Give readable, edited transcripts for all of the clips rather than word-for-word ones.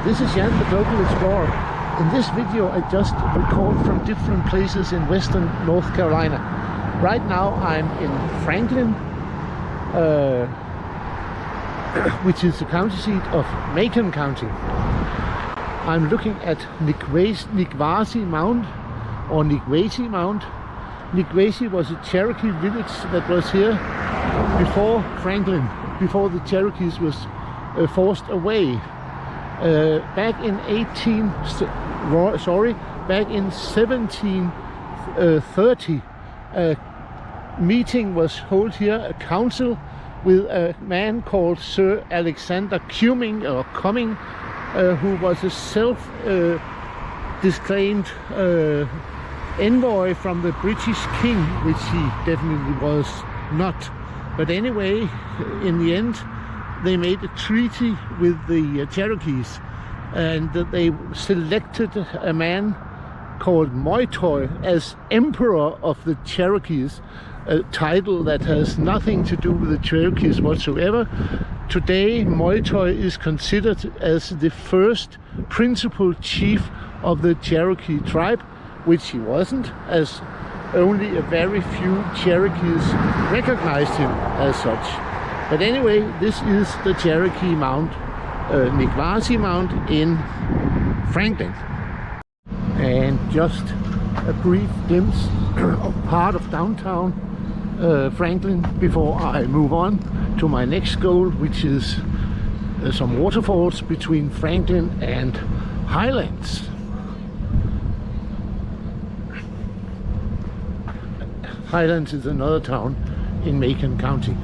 This is Jan, the Global Explorer. In this video I just record from different places in western North Carolina. Right now I'm in Franklin, which is the county seat of Macon County. I'm looking at Gracie Mount, or Gracie Mount. Gracie was a Cherokee village that was here before Franklin, before the Cherokees was forced away. Back in 1730, a meeting was held here, a council with a man called Sir Alexander Cumming, who was a self-disclaimed envoy from the British king, which he definitely was not. But anyway, in the end, they made a treaty with the Cherokees, and they selected a man called Moytoy as Emperor of the Cherokees, a title that has nothing to do with the Cherokees whatsoever. Today, Moytoy is considered as the first principal chief of the Cherokee tribe, which he wasn't, as only a very few Cherokees recognized him as such. But anyway, this is the Cherokee Mount, Gracie Mount in Franklin. And just a brief glimpse of part of downtown Franklin before I move on to my next goal, which is some waterfalls between Franklin and Highlands. Highlands is another town in Macon County.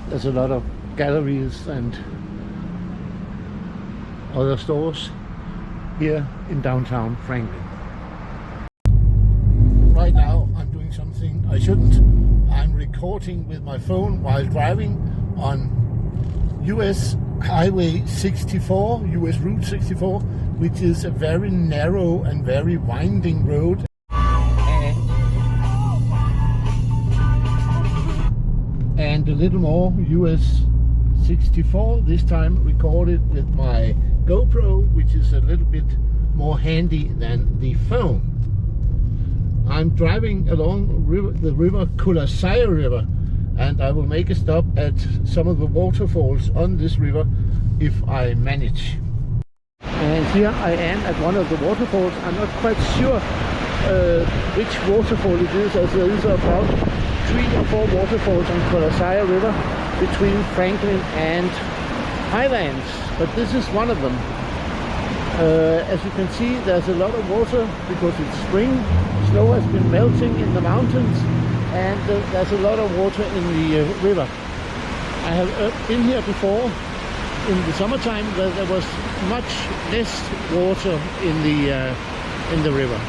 There's a lot of galleries and other stores here in downtown Franklin. Right now I'm doing something I shouldn't. I'm recording with my phone while driving on US Highway 64, US Route 64, which is a very narrow and very winding road. And a little more US 64, this time recorded with my GoPro, which is a little bit more handy than the phone. I'm driving along the river Cullasaja River, and I will make a stop at some of the waterfalls on this river if I manage. And here I am at one of the waterfalls. I'm not quite sure which waterfall it is, as there is about 3 or 4 waterfalls on Cullasaja River between Franklin and Highlands, but this is one of them. As you can see, there's a lot of water because it's spring. Snow has been melting in the mountains, and there's a lot of water in the river. I have been here before in the summertime where there was much less water in the river.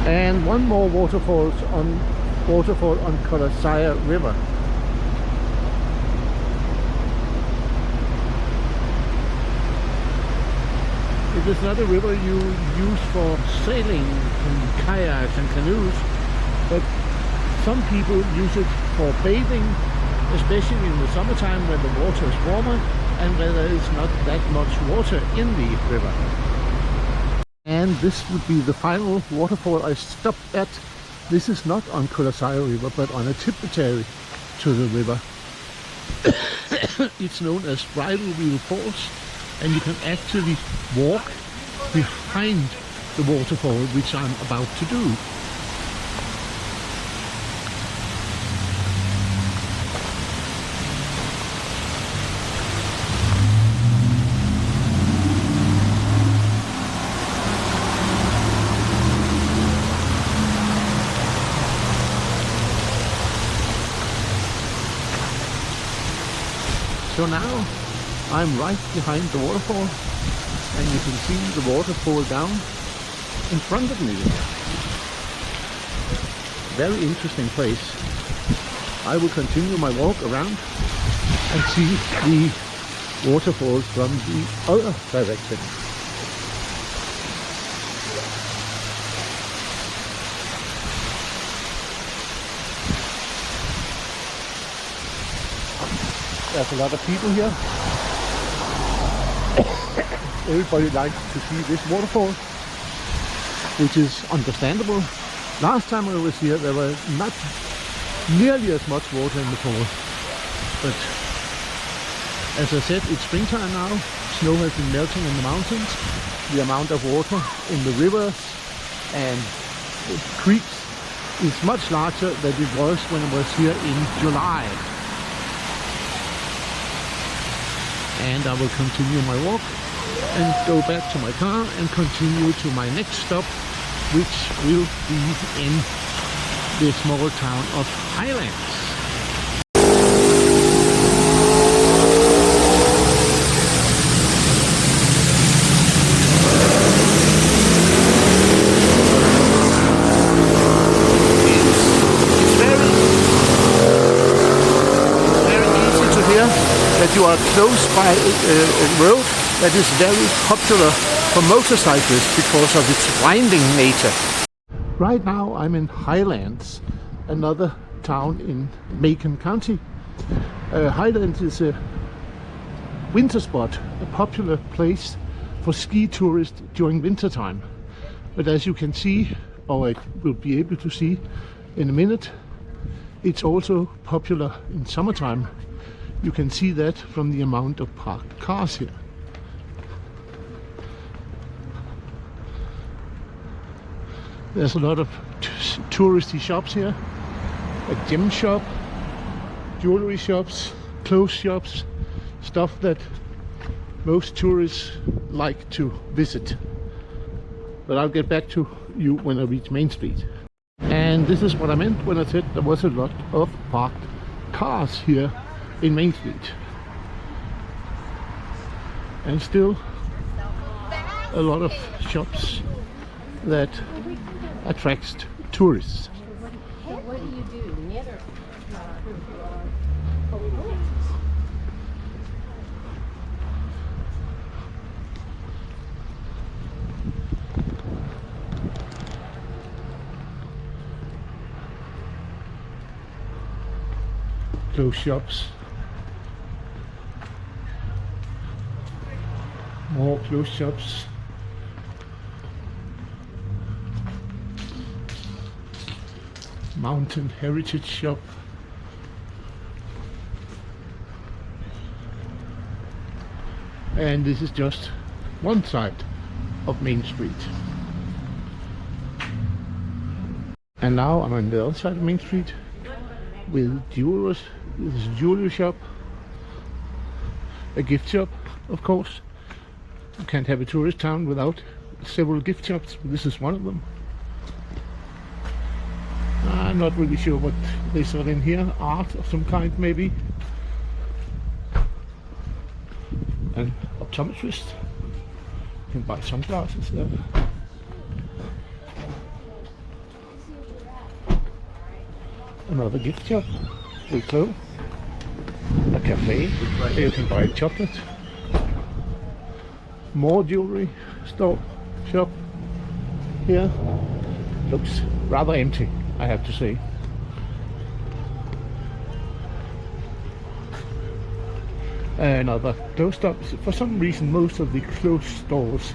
And one more waterfall on Cullasaja River. It is not a river you use for sailing and kayaks and canoes, but some people use it for bathing, especially in the summertime when the water is warmer and where there is not that much water in the river. And this would be the final waterfall I stopped at. This is not on Cullasaja River, but on a tributary to the river. It's known as Bridal Falls, and you can actually walk behind the waterfall, which I'm about to do. So now I'm right behind the waterfall, and you can see the water fall down in front of me. very interesting place. I will continue my walk around and see the waterfalls from the other direction. There's a lot of people here. Everybody likes to see this waterfall, which is understandable. Last time I was here, there was not nearly as much water in the fall. But as I said, it's springtime now. Snow has been melting in the mountains. The amount of water in the rivers and the creeks is much larger than it was when I was here in July. And I will continue my walk and go back to my car and continue to my next stop, which will be in the small town of Highlands. That you are close by a road that is very popular for motorcyclists because of its winding nature. Right now I'm in Highlands, another town in Macon County. Highlands is a winter spot, a popular place for ski tourists during winter time. But as you can see, or I will be able to see in a minute, it's also popular in summertime. You can see that from the amount of parked cars here. There's a lot of touristy shops here. A gem shop, jewelry shops, clothes shops, stuff that most tourists like to visit. But I'll get back to you when I reach Main Street. And this is what I meant when I said there was a lot of parked cars here in Main Street, and still a lot of shops that attracts tourists. What do you do? Clothes shops. More clothes shops. Mountain Heritage Shop. And this is just one side of Main Street. And now I'm on the other side of Main Street with jewelers. This is a jewelry shop. A gift shop, of course. You can't have a tourist town without several gift shops. This is one of them. I'm not really sure what they sell in here. Art of some kind, maybe. An optometrist. You can buy sunglasses there. Another gift shop with clothes. A cafe where you can buy chocolate. More jewelry shop here. Looks rather empty, I have to say. Another clothes store. For some reason most of the clothes stores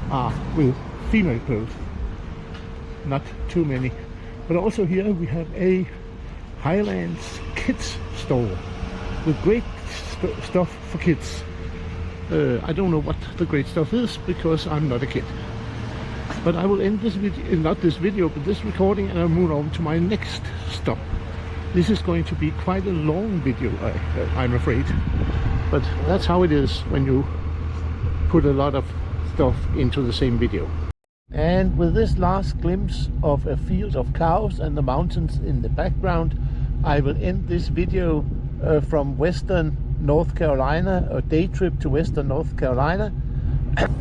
are with female clothes. Not too many. But also here we have a Highlands kids store with great stuff for kids. I don't know what the great stuff is because I'm not a kid. But I will end this video, not this video, but this recording, and I'll move on to my next stop. This is going to be quite a long video, I'm afraid. But that's how it is when you put a lot of stuff into the same video. And with this last glimpse of a field of cows and the mountains in the background, I will end this video from Western North Carolina, a day trip to Western North Carolina,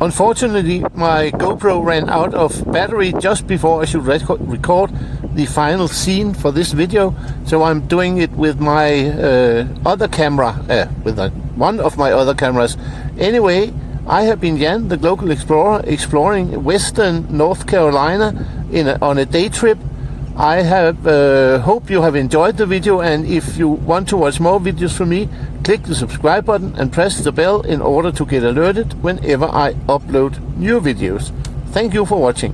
Unfortunately, my GoPro ran out of battery just before I should record the final scene for this video, so I'm doing it with my other camera, one of my other cameras. Anyway, I have been Jan, the local explorer, exploring western North Carolina on a day trip. I have hope you have enjoyed the video, and if you want to watch more videos from me, click the subscribe button and press the bell in order to get alerted whenever I upload new videos. Thank you for watching.